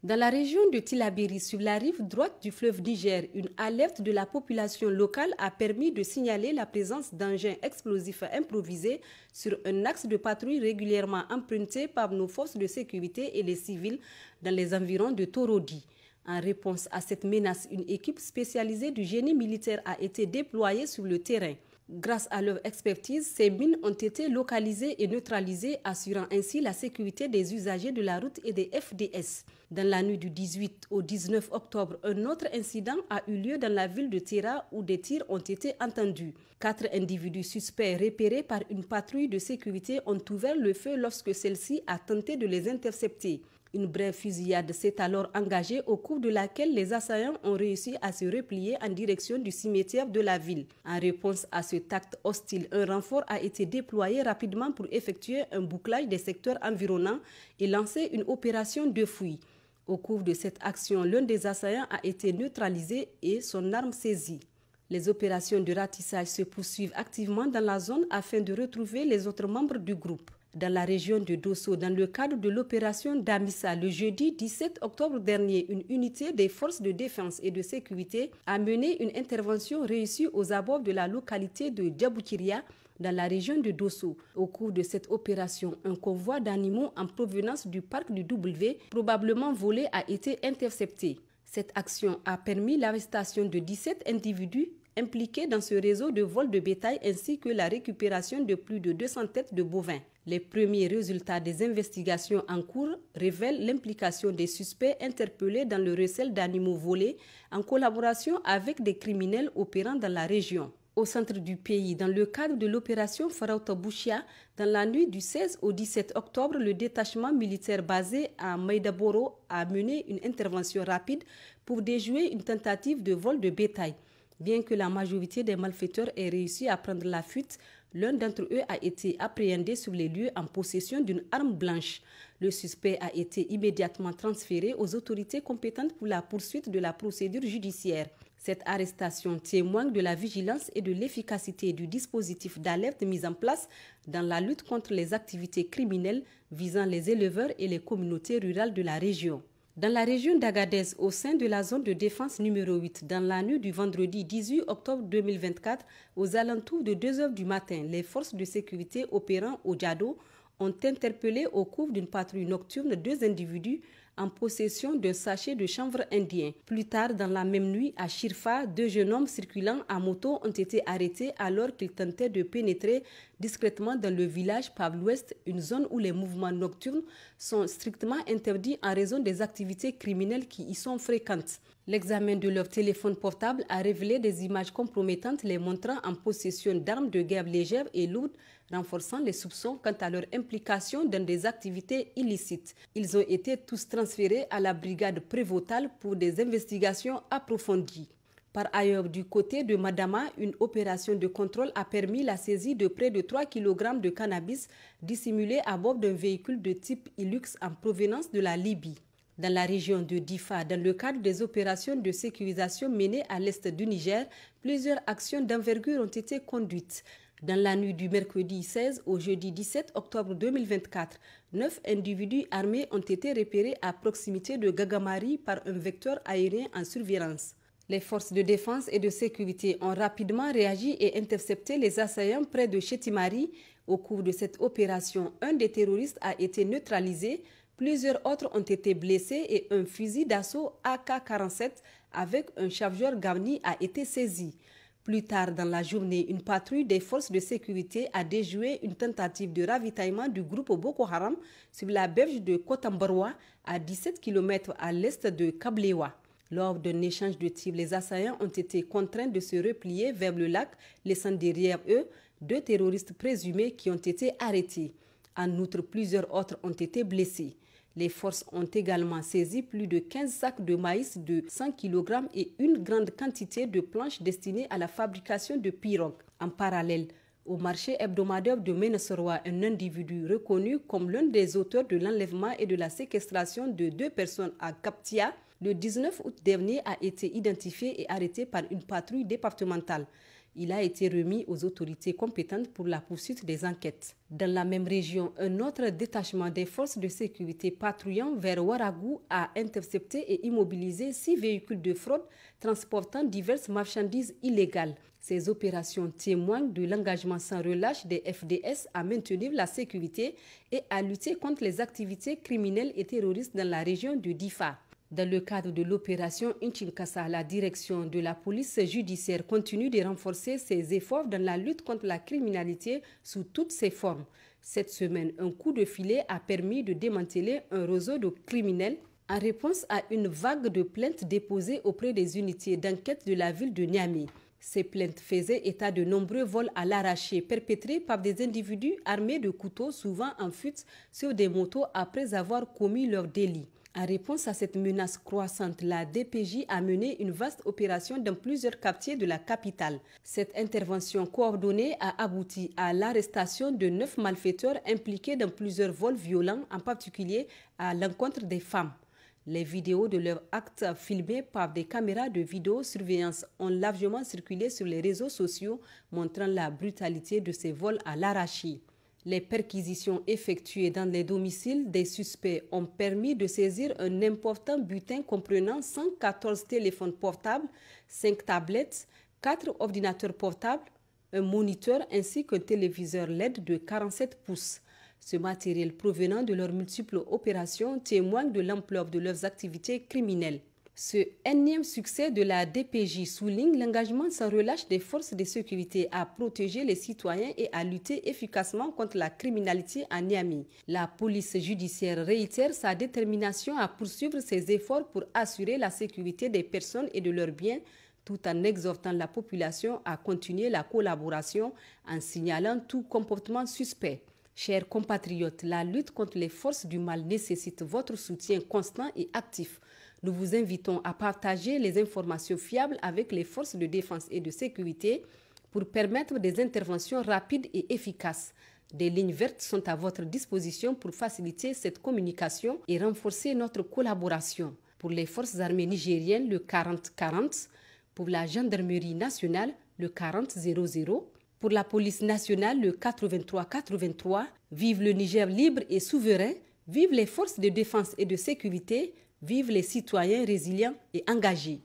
Dans la région de Tillabéri, sur la rive droite du fleuve Niger, une alerte de la population locale a permis de signaler la présence d'engins explosifs improvisés sur un axe de patrouille régulièrement emprunté par nos forces de sécurité et les civils dans les environs de Torodi. En réponse à cette menace, une équipe spécialisée du génie militaire a été déployée sur le terrain. Grâce à leur expertise, ces mines ont été localisées et neutralisées, assurant ainsi la sécurité des usagers de la route et des FDS. Dans la nuit du 18 au 19 octobre, un autre incident a eu lieu dans la ville de Tera où des tirs ont été entendus. 4 individus suspects repérés par une patrouille de sécurité ont ouvert le feu lorsque celle-ci a tenté de les intercepter. Une brève fusillade s'est alors engagée au cours de laquelle les assaillants ont réussi à se replier en direction du cimetière de la ville. En réponse à cet acte hostile, un renfort a été déployé rapidement pour effectuer un bouclage des secteurs environnants et lancer une opération de fouille. Au cours de cette action, l'un des assaillants a été neutralisé et son arme saisie. Les opérations de ratissage se poursuivent activement dans la zone afin de retrouver les autres membres du groupe. Dans la région de Dosso, dans le cadre de l'opération Damissa, le jeudi 17 octobre dernier, une unité des forces de défense et de sécurité a mené une intervention réussie aux abords de la localité de Djaboukiria, dans la région de Dosso. Au cours de cette opération, un convoi d'animaux en provenance du parc du W, probablement volé, a été intercepté. Cette action a permis l'arrestation de 17 individus impliqués dans ce réseau de vol de bétail ainsi que la récupération de plus de 200 têtes de bovins. Les premiers résultats des investigations en cours révèlent l'implication des suspects interpellés dans le recel d'animaux volés en collaboration avec des criminels opérant dans la région. Au centre du pays, dans le cadre de l'opération Farauta Bouchia, dans la nuit du 16 au 17 octobre, le détachement militaire basé à Maïdaboro a mené une intervention rapide pour déjouer une tentative de vol de bétail. Bien que la majorité des malfaiteurs aient réussi à prendre la fuite, l'un d'entre eux a été appréhendé sur les lieux en possession d'une arme blanche. Le suspect a été immédiatement transféré aux autorités compétentes pour la poursuite de la procédure judiciaire. Cette arrestation témoigne de la vigilance et de l'efficacité du dispositif d'alerte mis en place dans la lutte contre les activités criminelles visant les éleveurs et les communautés rurales de la région. Dans la région d'Agadez, au sein de la zone de défense numéro 8, dans la nuit du vendredi 18 octobre 2024, aux alentours de 2 h du matin, les forces de sécurité opérant au Djado ont interpellé au cours d'une patrouille nocturne 2 individus en possession d'un sachet de chanvre indien. Plus tard dans la même nuit, à Shirfa, 2 jeunes hommes circulant à moto ont été arrêtés alors qu'ils tentaient de pénétrer discrètement dans le village par l'ouest, une zone où les mouvements nocturnes sont strictement interdits en raison des activités criminelles qui y sont fréquentes. L'examen de leur téléphone portable a révélé des images compromettantes les montrant en possession d'armes de guerre légères et lourdes, renforçant les soupçons quant à leur implication dans des activités illicites. Ils ont été tous transférés à la brigade prévôtale pour des investigations approfondies. Par ailleurs, du côté de Madama, une opération de contrôle a permis la saisie de près de 3 kg de cannabis dissimulé à bord d'un véhicule de type Hilux en provenance de la Libye. Dans la région de Difa, dans le cadre des opérations de sécurisation menées à l'est du Niger, plusieurs actions d'envergure ont été conduites. Dans la nuit du mercredi 16 au jeudi 17 octobre 2024, 9 individus armés ont été repérés à proximité de Gagamari par un vecteur aérien en surveillance. Les forces de défense et de sécurité ont rapidement réagi et intercepté les assaillants près de Chetimari. Au cours de cette opération, un des terroristes a été neutralisé. Plusieurs autres ont été blessés et un fusil d'assaut AK-47 avec un chargeur Gavni a été saisi. Plus tard dans la journée, une patrouille des forces de sécurité a déjoué une tentative de ravitaillement du groupe Boko Haram sur la berge de Kotambarwa, à 17 km à l'est de Kablewa. Lors d'un échange de tirs, les assaillants ont été contraints de se replier vers le lac, laissant derrière eux 2 terroristes présumés qui ont été arrêtés. En outre, plusieurs autres ont été blessés. Les forces ont également saisi plus de 15 sacs de maïs de 100 kg et une grande quantité de planches destinées à la fabrication de pirogues. En parallèle, au marché hebdomadaire de Ménesoroa, un individu reconnu comme l'un des auteurs de l'enlèvement et de la séquestration de 2 personnes à Kaptia, le 19 août dernier a été identifié et arrêté par une patrouille départementale. Il a été remis aux autorités compétentes pour la poursuite des enquêtes. Dans la même région, un autre détachement des forces de sécurité patrouillant vers Ouaragou a intercepté et immobilisé 6 véhicules de fraude transportant diverses marchandises illégales. Ces opérations témoignent de l'engagement sans relâche des FDS à maintenir la sécurité et à lutter contre les activités criminelles et terroristes dans la région de Difa. Dans le cadre de l'opération Inchinkasa, la direction de la police judiciaire continue de renforcer ses efforts dans la lutte contre la criminalité sous toutes ses formes. Cette semaine, un coup de filet a permis de démanteler un réseau de criminels en réponse à une vague de plaintes déposées auprès des unités d'enquête de la ville de Niamey. Ces plaintes faisaient état de nombreux vols à l'arraché perpétrés par des individus armés de couteaux, souvent en fuite sur des motos après avoir commis leur délit. En réponse à cette menace croissante, la DPJ a mené une vaste opération dans plusieurs quartiers de la capitale. Cette intervention coordonnée a abouti à l'arrestation de 9 malfaiteurs impliqués dans plusieurs vols violents, en particulier à l'encontre des femmes. Les vidéos de leurs actes filmés par des caméras de vidéosurveillance ont largement circulé sur les réseaux sociaux, montrant la brutalité de ces vols à l'arraché. Les perquisitions effectuées dans les domiciles des suspects ont permis de saisir un important butin comprenant 114 téléphones portables, 5 tablettes, 4 ordinateurs portables, un moniteur ainsi qu'un téléviseur LED de 47 pouces. Ce matériel provenant de leurs multiples opérations témoigne de l'ampleur de leurs activités criminelles. Ce énième succès de la DPJ souligne l'engagement sans relâche des forces de sécurité à protéger les citoyens et à lutter efficacement contre la criminalité à Niamey. La police judiciaire réitère sa détermination à poursuivre ses efforts pour assurer la sécurité des personnes et de leurs biens, tout en exhortant la population à continuer la collaboration en signalant tout comportement suspect. Chers compatriotes, la lutte contre les forces du mal nécessite votre soutien constant et actif. Nous vous invitons à partager les informations fiables avec les forces de défense et de sécurité pour permettre des interventions rapides et efficaces. Des lignes vertes sont à votre disposition pour faciliter cette communication et renforcer notre collaboration. Pour les forces armées nigériennes, le 40-40, pour la gendarmerie nationale, le 40-00, pour la police nationale, le 83-83. Vive le Niger libre et souverain, vive les forces de défense et de sécurité, vive les citoyens résilients et engagés.